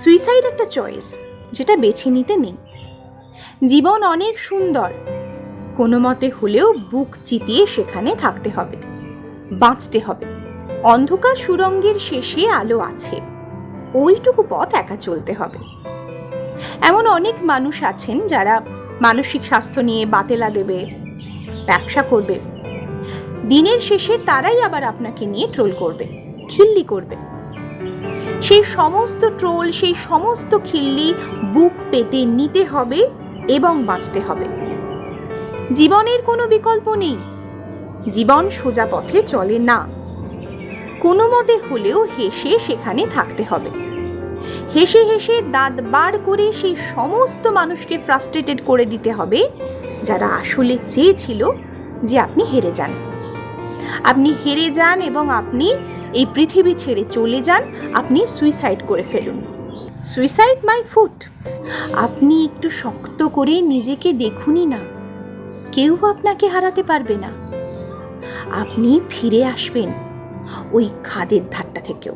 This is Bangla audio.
সুইসাইড একটা চয়েস, যেটা বেছে নিতে নেই। জীবন অনেক সুন্দর, কোনো মতে হলেও বুক চিতিয়ে সেখানে থাকতে হবে, বাঁচতে হবে। অন্ধকার সুড়ঙ্গের শেষে আলো আছে, ওইটুকু পথ একা চলতে হবে। এমন অনেক মানুষ আছেন যারা মানসিক স্বাস্থ্য নিয়ে বাতেলা দেবে, ব্যবসা করবে। দিনের শেষে তারাই আবার আপনাকে নিয়ে ট্রোল করবে, খিল্লি করবে। সেই সমস্ত ট্রোল, সেই সমস্ত খিল্লি বুক পেতে নিতে হবে এবং বাঁচতে হবে। জীবনের কোনো বিকল্প নেই, জীবন সোজা পথে চলে না। কোনো মতে হলেও হেসে সেখানে থাকতে হবে। হেসে হেসে দাঁত বার করে সেই সমস্ত মানুষকে ফ্রাস্ট্রেটেড করে দিতে হবে যারা আসলে চেয়েছিল যে আপনি হেরে যান। আপনি হেরে যান এবং আপনি এই পৃথিবী ছেড়ে চলে যান, আপনি সুইসাইড করে ফেলুন। Suicide my foot. আপনি একটু শক্ত করে নিজেকে দেখুনই না, কেউ আপনাকে হারাতে পারবে না। আপনি ফিরে আসবেন ওই খাদের ধারটা থেকেও।